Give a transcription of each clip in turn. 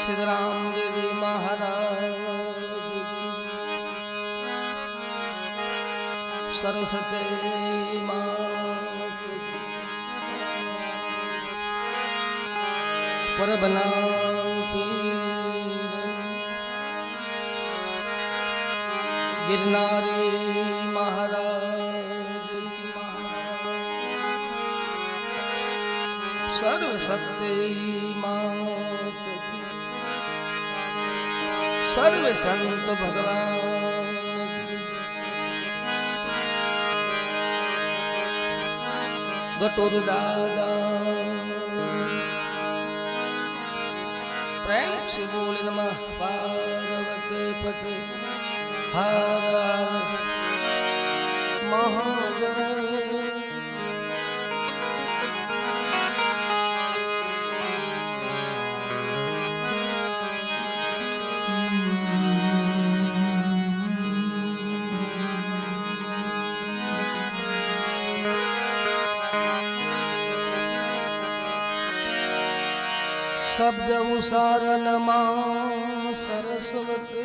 सिद्धराम जी महाराज सरस्वती मात परबना गिरनारी महाराज सर्वशक्ति मात सर्व संत भगवान गटोर दादा प्रेम से बोले नमः पार्वती पते हर महादेव। शब्द उसारण मां सरस्वती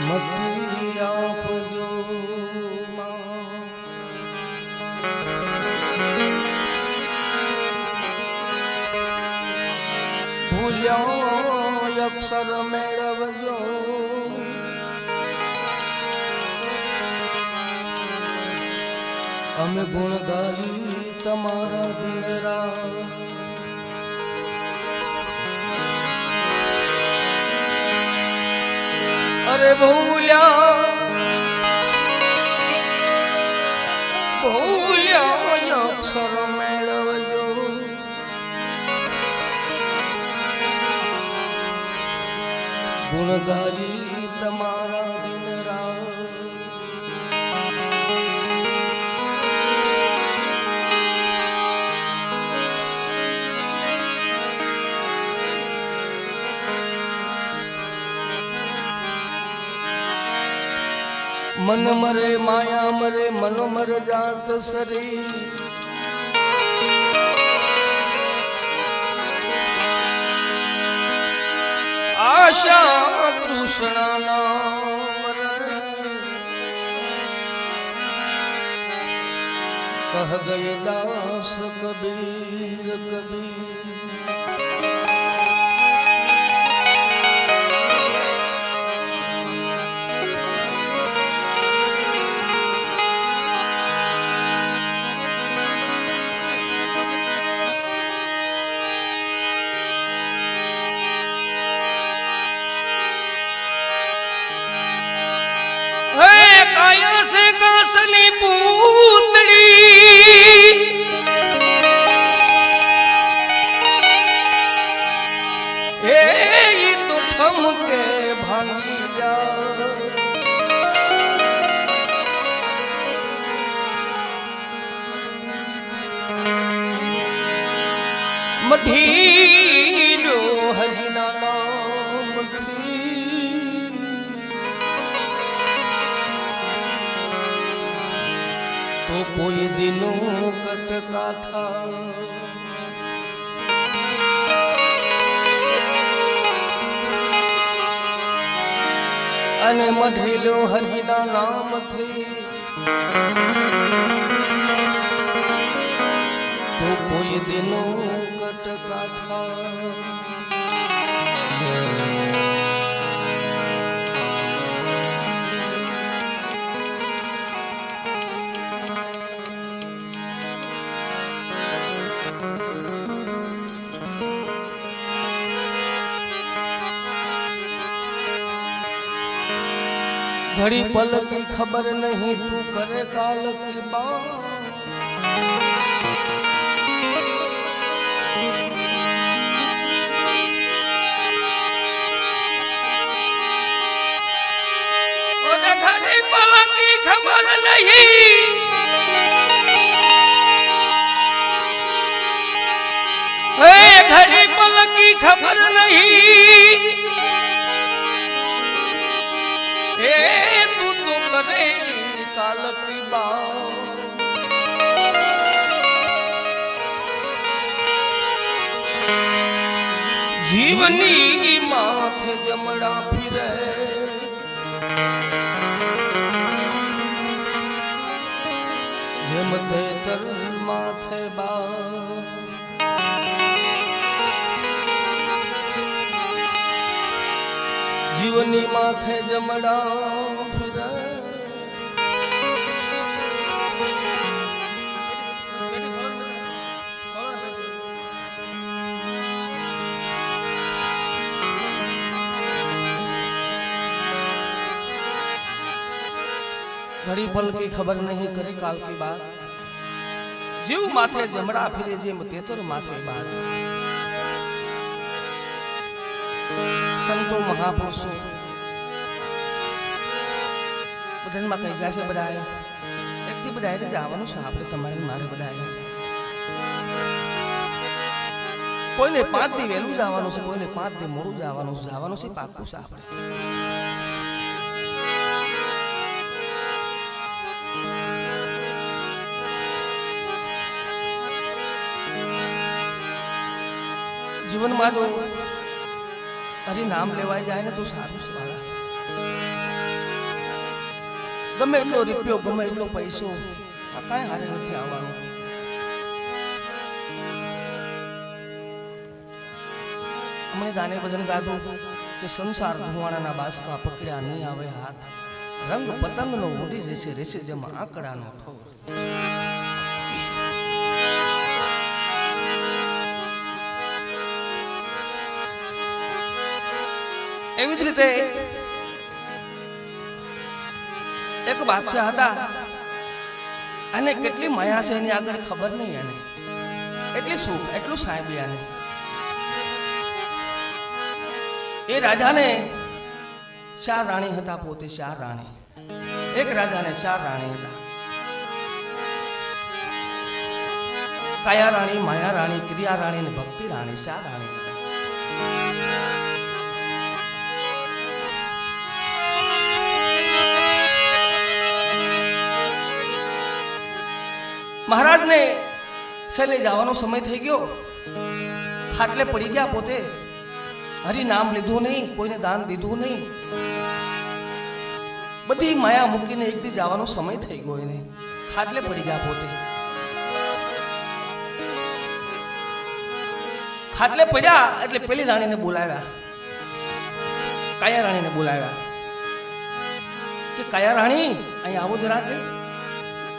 मति आप जो मां भूल्यो अक्षर मेळवजो अमे गुण गाली तमारा दिनरा अरे भूल्या भूल्या अक्षर मेळवजो गुण गाली तमारा दिनरा मन मरे माया मरे मनो मर जात सरी आशा तृष्णा नाम कह गए दास कबीर कबीर। काया से कासनी पूतड़ी ए तो ठम के भांगी जा मढीरो हरिना नाम थी तो कोई दिनों कटका था अने मढेलो हरिना नाम थे तो कोई दिनों कटका था। घड़ी पल की खबर नहीं तू करे काल की बात घड़ी पल की खबर नहीं घड़ी पल की खबर नहीं तू तो करे काल की बात जीवनी माथे जमड़ा फिरे जेम तेतर माथे बा जीवनी माथे जमड़ा फिरे घड़ी पल की खबर नहीं करे काल की बात जीव माथे जमड़ा फिरे जेम तेतर माथे बात संतो महापुरुषों बधन में कई गया से बधाए एक दी बधाए ने जावानु सापड़े तमारे मारे बधाए कोई ने 5 दी वेलू जावानु से कोई ने 5 दी मोड़ू जावानु से पाकू सापड़े जीवन में जो हरी नाम लेवाई जाए ना तो सारू सवाला गमे એટલો રૂપિયો ગમે એટલો પૈસો આ કાંઈ હારે નથી આવવાનું हमने गाने भजन गाधो कि संसार धुआना बासका पकड़्या नहीं आवे हाथ रंग पतंग नो उड़ी रेसे रेसे जम आकड़ा नो ठोर एवी ज रीते एक बादशाह था अने केटली माया से एनी आगळ खबर नहीं एने एटली सुख एटलू साहेबिया ने ए राजा ने 4 राणी हता पोते 4 राणी एक राजा ने 4 राणी हता काया राणी माया राणी क्रिया राणी ने भक्ति राणी 4 राणी हता महाराज ने छेल्ले जावानो समय थई गयो खाटले पड़ी गया पोते हरी नाम लीधो नहीं कोई ने दान दीधो नहीं बधी माया मूकी ने एक दी जावानो समय थई गयो एने खाटले पड़ी गया पोते खाटले पड्या એટલે પેલી રાણીને બોલાવ્યા કાયા રાણીને બોલાવ્યા કે કાયા રાણી અહીં આવો જરા કે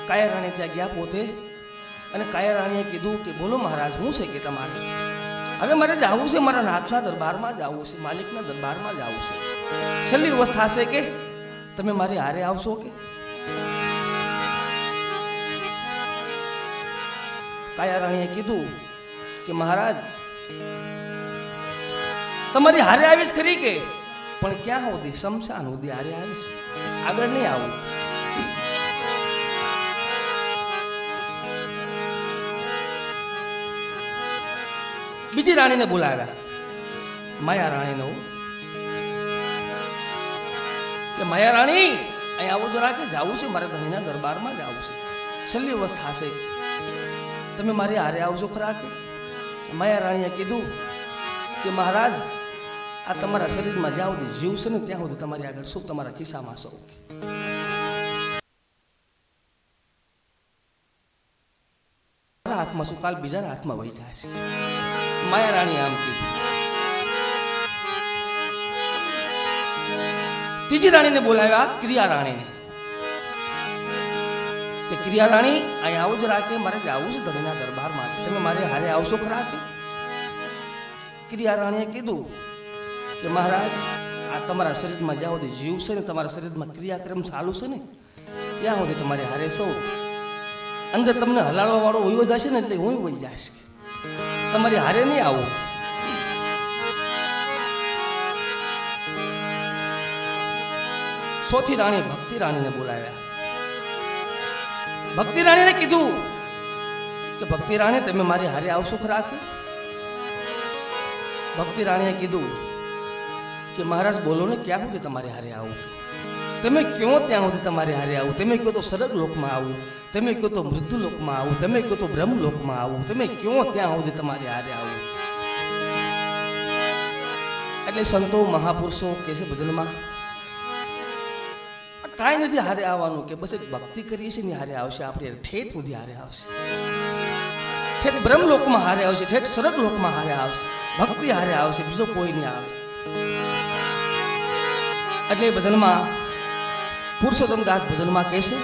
काया राणी त्या गया पोते अने काया राणीए कीधुं कि बोलो महाराज हूँ से के तमारे हवे मारे जावुं छे मारा नाथना दरबार में जावुं छे मालिकना दरबार में जावुं छे छेल्ली अवस्था छे के तमे मारी हारे आवशो के काया राणीए कीधुं कि महाराज तमारी हारे आवीश खरी के पण क्या होदी शमशान होदी हारे आवीश आगळ नहीं आवुं बीजी राणी ने बुलाया माया राणी ने कि माया राणी अहीं आवो जरा के जावुं छे मारे धणीना दरबार में जावुं छे छेल्ली अवस्था छे तमे मारी हारे आवशो खरा के माया राणीए कीधुं कि महाराज आ तमारा शरीर में ज्यां सुधी जीव छे ने त्यां सुधी तमारी आगळ शुं तमारा खिस्सामां छो हाथ में शुं काल बीजा हाथ में वही जाए माया राणी आम की तीजी राणी ने बोलाया क्रिया राणी ने कि क्रिया राणी अहीं आवो जरा के मारे जावुं छे धणीना दरबार में तमे मारे हारे आवशो खरा के क्रिया राणीए कीधुं कि महाराज आ तमारा शरीर में ज्यां सुधी जीव छे ने तमारा शरीर में क्रियाक्रम चालू छे ने त्यां सुधी तमारे हारे सौ अंदर तमने हलाड़वा वाळो होयो जशे ने એટલે હું વઈ જાશ તમારી હારે નહીં આવું ચોથી રાણી ભક્તિ રાણીને બોલાવ્યા ભક્તિ રાણીને કીધું કે ભક્તિ રાણી તમે મારી હારે આવશો ખરા કે ભક્તિ રાણીએ કીધું કે મહારાજ બોલો ને ક્યાં સુધી તમારે હારે આવું તમે ક્यों ત્યાં સુધી તમારે હારે આવું તમે કહો તો સ્વર્ગ લોકમાં આવું તમે કહો તો મૃત્યુ લોકમાં આવું તમે કહો તો બ્રહ્મ લોકમાં આવું તમે ક્यों ત્યાં સુધી તમારે હારે આવું એટલે સંતો મહાપુરુષો કે છે ભજનમાં કાંઈ નથી હારે આવવાનું કે બસ એક ભક્તિ કરીએ છીએ ને હારે આવશે આપણે ઠેઠ સુધી હારે આવશે ઠેઠ બ્રહ્મલોકમાં હારે આવશે ઠેઠ સ્વર્ગ લોકમાં હારે આવશે ભક્તિ હારે આવશે બીજો કોઈ નહીં આવે એટલે ભજનમાં પુરુષોત્તમ દાસ ભજનમાં કહે છે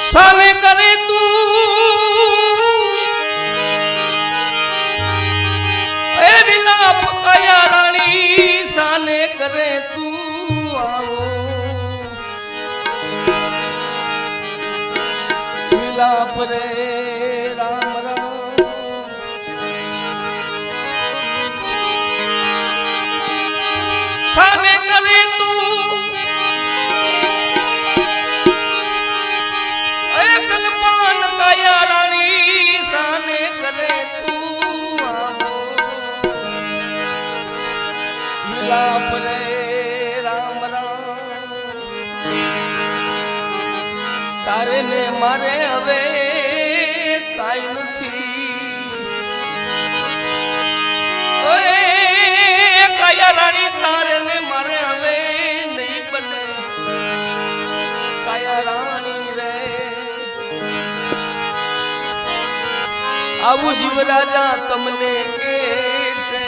साले करे तू ए विलाप कया रानी साले करे तू आओ विलाप रे राम राम साले करे तू साने करे तू आओ विलाप रे राम राम तारे ने मारे हवे काई नथी ओए काया रानी तारे ने मारे हवे नहीं बने काया रानी रे आबू जीव राजा तमने कैसे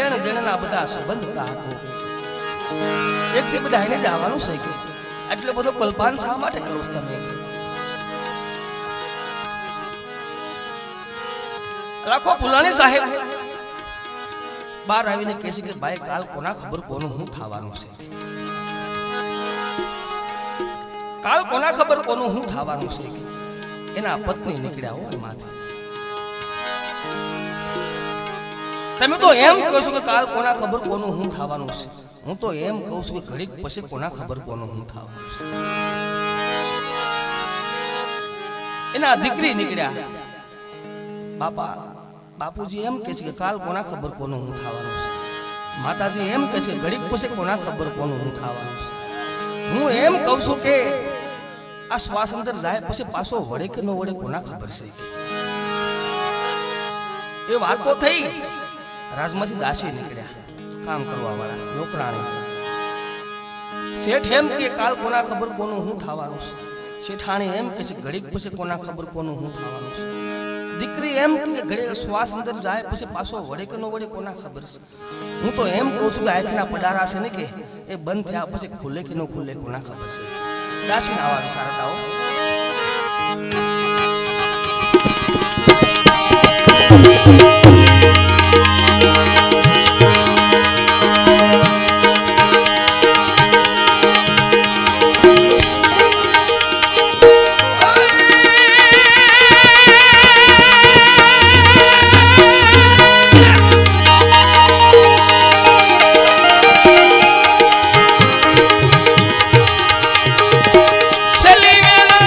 લેણ દેણના બધા સંબંધ હતા એક થી બધા એને જવાનું છે કે એટલે બધો કલ્પાન શા માટે કરો છો તમે લાખો ભુલાણી સાહેબ બહાર આવીને કહે છે કે ભાઈ કાલ કોના ખબર કોનું હું થવાનું છે કાલ કોના ખબર કોનું હું થવાનું છે એના પત્ની નીકળ્યા હોય માથે તમે તો એમ કહો છો કે કાલ કોના ખબર કોનું હું થવાનું છે હું તો એમ કહું છું કે ઘડીક પછી કોના ખબર કોનું હું થવાનું છે એના દીકરી નીકળ્યા બાપા બાપુજી એમ કહે છે કે કાલ કોના ખબર કોનું હું થવાનું છે માતાજી એમ કહે છે ઘડીક પછી કોના ખબર કોનું હું થવાનું છે હું એમ કહું છું કે આ શ્વાસ અંદર જાય પછી પાછો વળે કે ન વળે કોના ખબર છે એ વાત તો થઈ રાજમાંથી દાસી નીકળ્યા કામ કરવા વાળા નોકરાણી શેઠ એમ કે કાલ કોના ખબર કોનું હું થવાનું છે શેઠાણી એમ કે છે ઘડીક પછી કોના ખબર કોનું હું થવાનું છે દીકરી એમ કે ઘડી શ્વાસ અંદર જાય પછી પાછો વળે કે ન વળે કોના ખબર છે હું તો એમ કહું છું કે આંખના પડારા છે ને કે એ બંધ થયા પછી ખુલે કે ન ખુલે કોના ખબર છે દાસીના આવા વિચારતાઓ Selime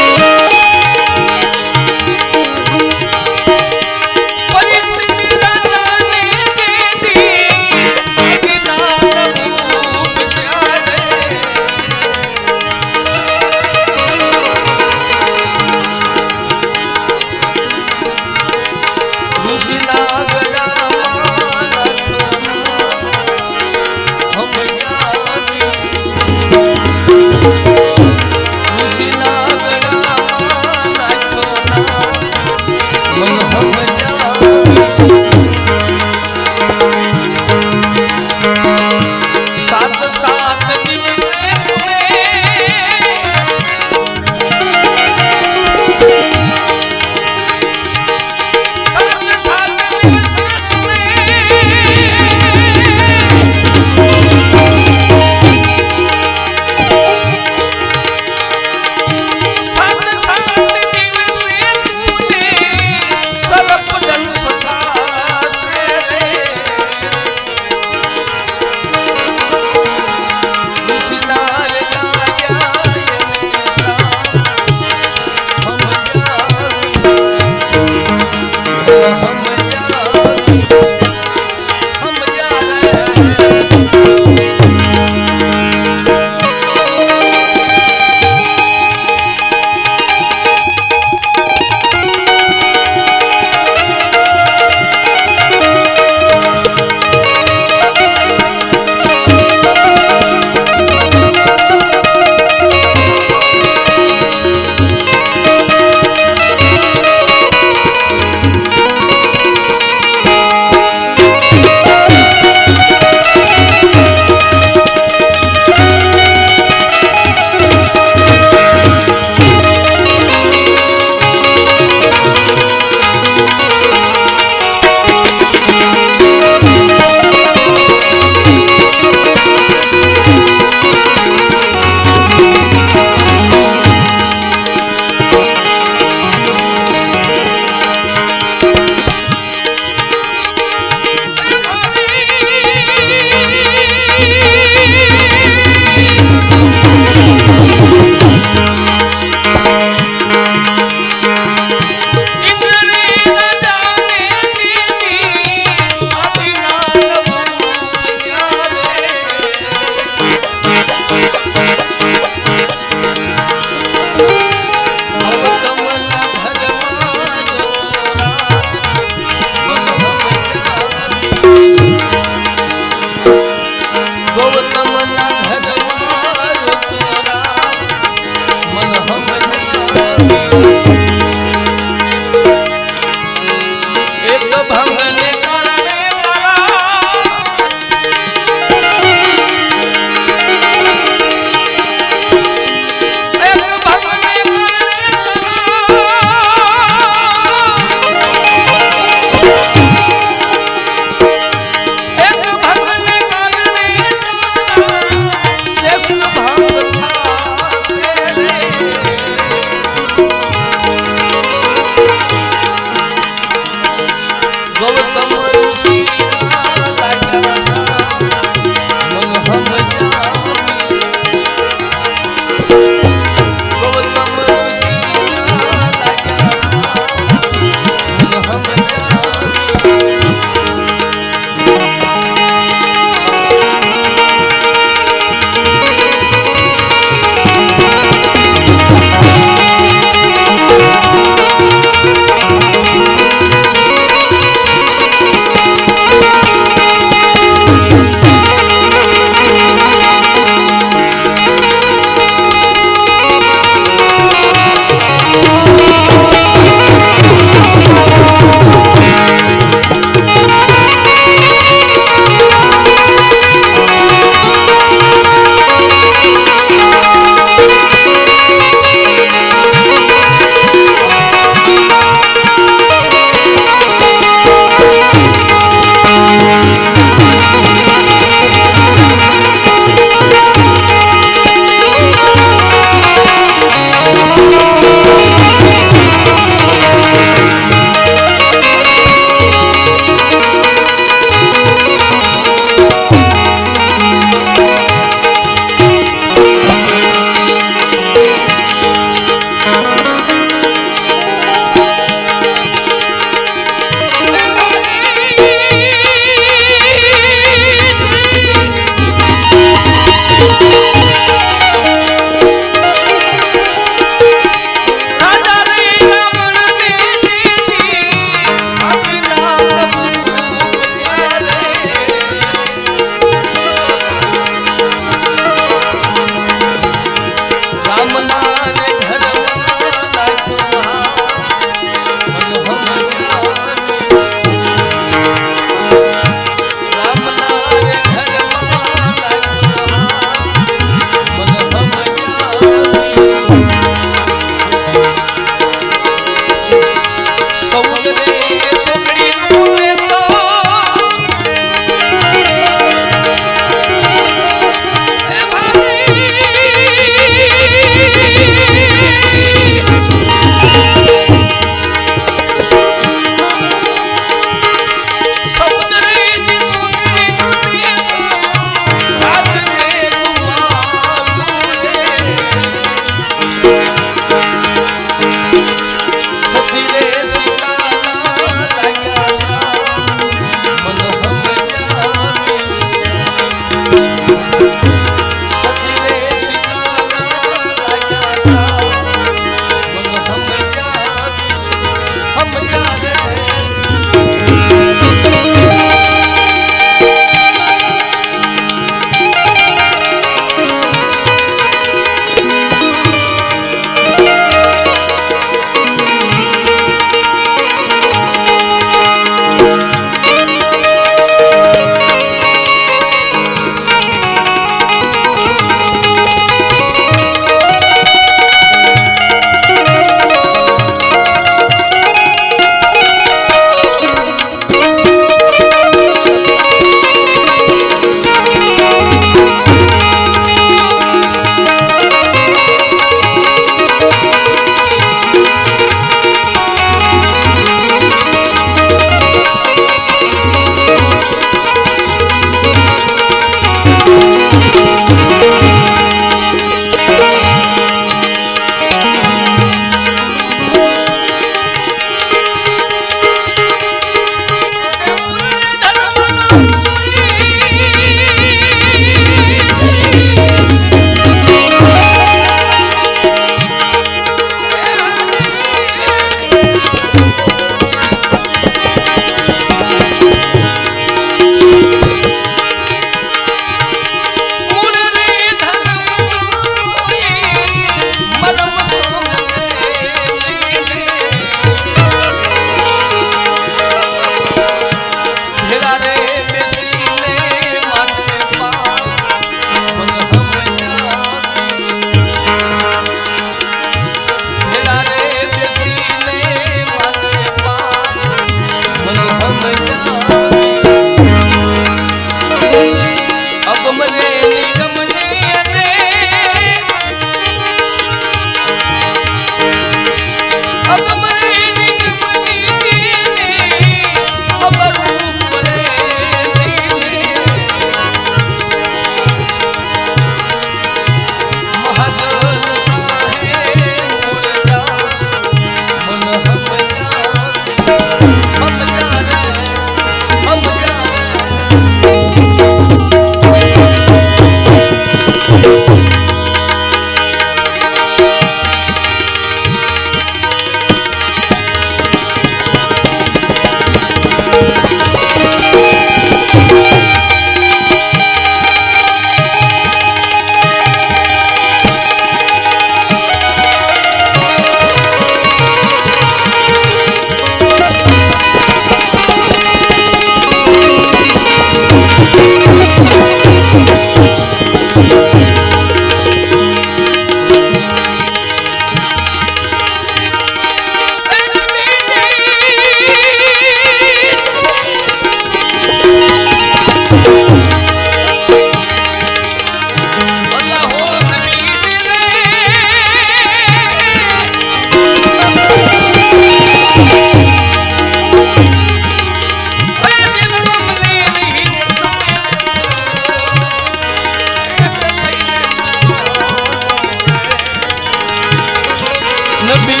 नबी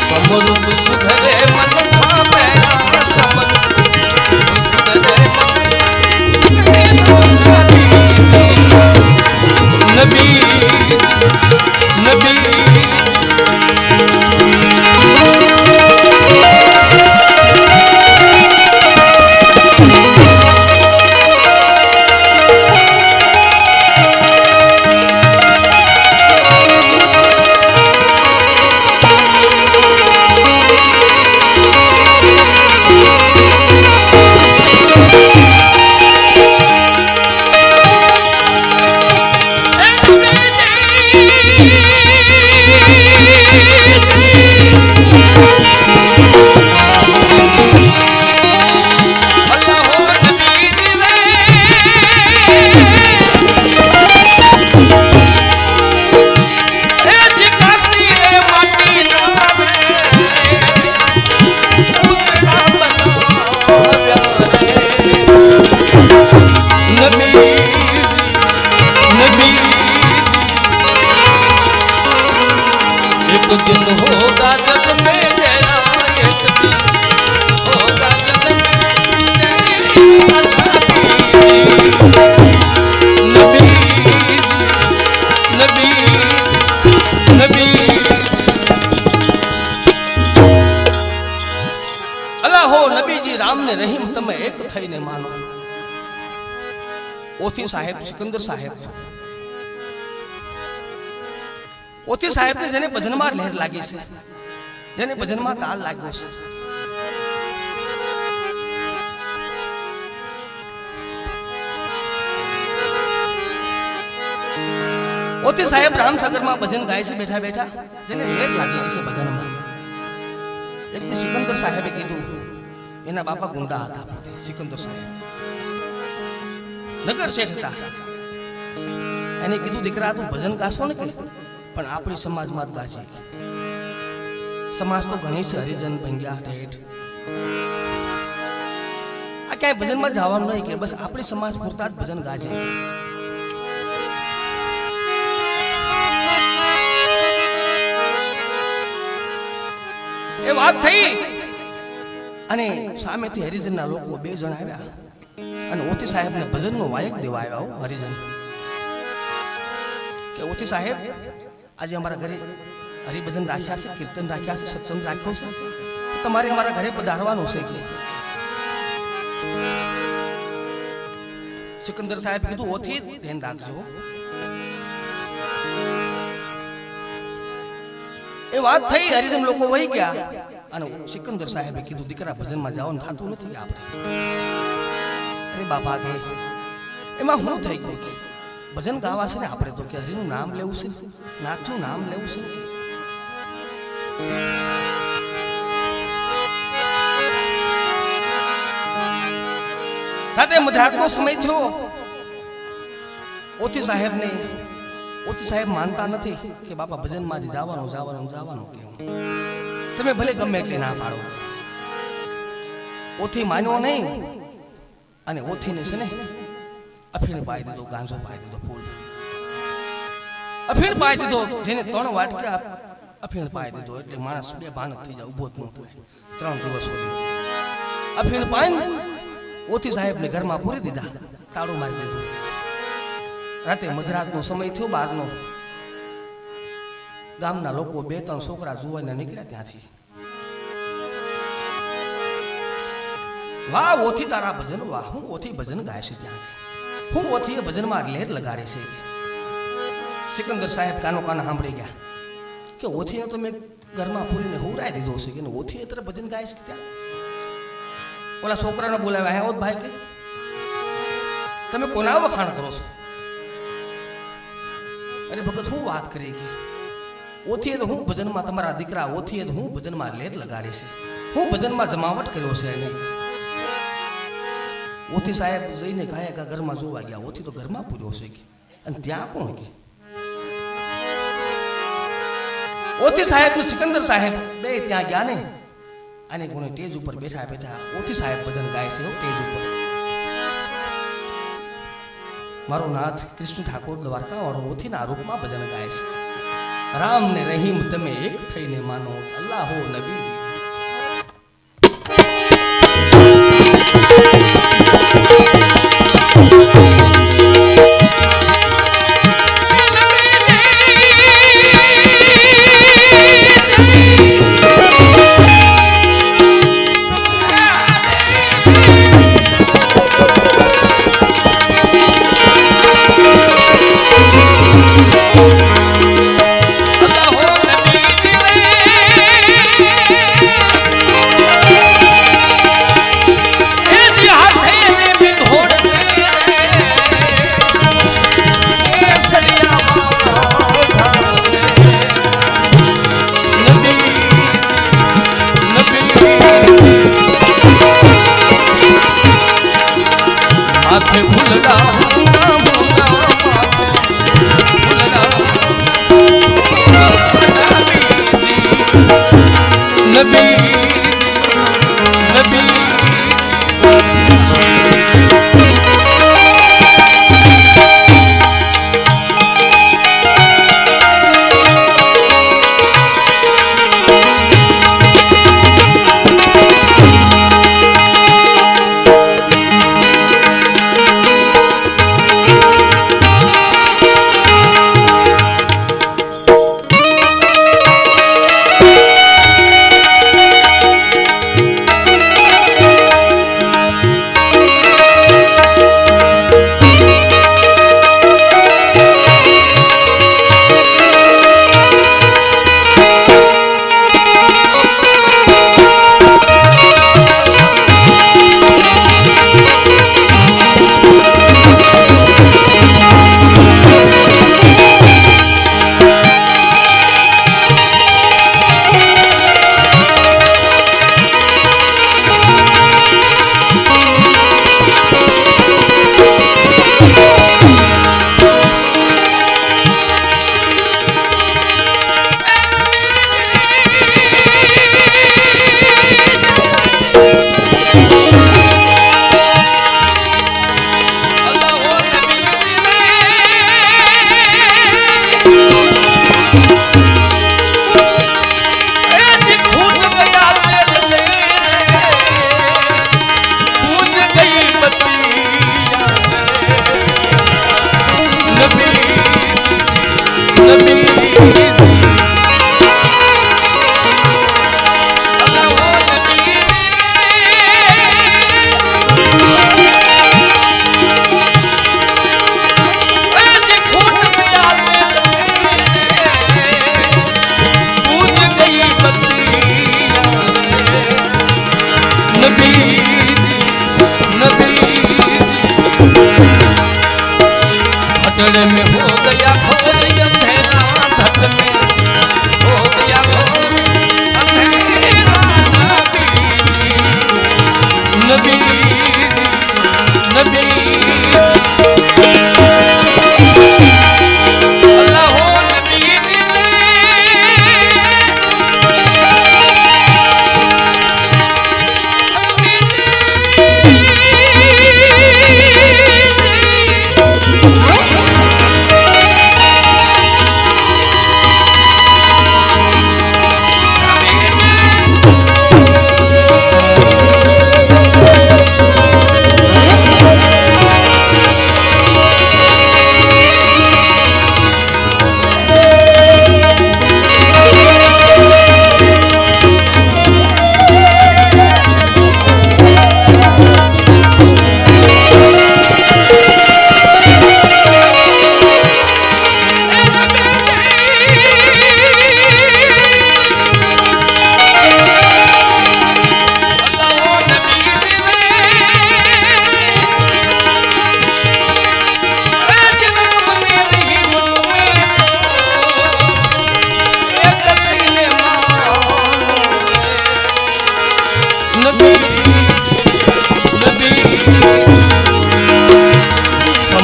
समरुद सुधरे मन भावेरा समरुद सुधरे नबी नबी दिन होगा जग में जरा एक दिन होगा जग में नबी नबी नबी अल्लाह हो नबी जी राम ने रहीम तमे एक थईने मानो ओथी साहेब सिकंदर साहेब ओथी साहेब ने जेने भजन में लहर लागी छे जेने भजन में ताल लाग्यो छे ओथी साहेब रामसागर में भजन गाय से बैठा बैठा जेने लहर लागी छे भजन में एक दी सिकंदर साहेबे कीधु एना बापा गुंडा हता पोते सिकंदर साहेब नगर शेठ था एने कीधु दीकरा तू भजन गासो ने के पण आपणी समाज में गाजे समाज तो घणी से हरिजन भंग्या ठेठ आ क्या भजन में जावानुं नहीं के बस आपणी समाज पूरता ज भजन गाजे ए बात थई अने सामेथी हरिजन ना लोको बे जण आव्या अने ओथी साहेब ने भजन नो वायक देवा आव्या हो हरिजन के ओथी साहेब आज हमारा घरे हरिभजन राख्या से कीर्तन राख्या से सत्संग राख्यो से तमारे हमारा घरे पधारवानुं छे के सिकंदर साहेब कीधुं ओथी ध्यान राखजो ए बात थई हरिजन लोको वही गया अने सिकंदर साहेबे कीधुं दीकरा भजन में जावनुं थातुं नथी आपणे अरे बापा के एमां हुं थई गयुं भजन गावा से ने आपणे तो के हरिनु नाम लेवुं छे नाथनु नाम लेवुं छे ताते मध्यात्नो समय थयो ओथी साहेब मानता नहीं कि बापा भजन में जावानुं जावानुं जावानुं केवुं तमे भले गमे एटले ना पाडो ओथी मान्यो नहीं अने ओथी ने छे ने अफीण पाई दीधो गांजो पाई दीधो फूल अफीण पाई दीधो जेने 3 वाटक्या अफीण पाई दीधो એટલે માણસ બેભાન થઈ જાય ઊભો જ ન થાય 3 દિવસ સુધી અફીણ પાઈન ઓથી સાહેબ ને ઘરમાં પૂરી દીધા તાળું મારી દીધું રાતે મધરાતનો સમય થયો બારનો ગામના લોકો 2-3 છોકરા જુવાના નીકળ્યા ત્યાંથી વાહ ઓથી તારા ભજન વાહ હું ઓથી ભજન ગાય છે ત્યાં હું ઓથી ભજન માં લહેર લગાડે છે સિકંદર સાહેબ કાનો કાના સાંભળી ગયા કે ઓથી તો મેં ઘરમાં પૂરીને હુરાઈ દીધો છે કે ઓથી એ તરફ ભજન ગાય છે ત્યાં ઓલા છોકરાને બોલાવ્યા હે ઓત ભાઈ કે તમે કોના વખાણ કરો છો अरे भगत हूँ बात करेगी ओथी तो हूँ भजन में तमारा दीकरा ओथी तो हूँ भजन में लेर लगाड़े से हूँ भजन में जमावट कर्यो से ओथी साहेब जईने गायका घर में जोवा गया ओथी तो घर में पूर्यो से अने त्यां कोण के ओथी साहेब ने सिकंदर साहेब बे त्यां गया ने अने कोणे टेज ऊपर बैठा बैठा ओथी साहेब भजन गाय से टेज ऊपर મારો નાથ કૃષ્ણ ઠાકોર દ્વારકાવાળો ઓથીના રૂપમાં ભજન ગાય છે. રામ ને રહીમ તમે એક થઈને માનો, અલ્લાહો નબી.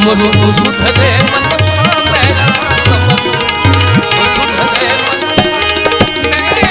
समरू सुधरे मन मेरा समरू सुधरे मन मेरा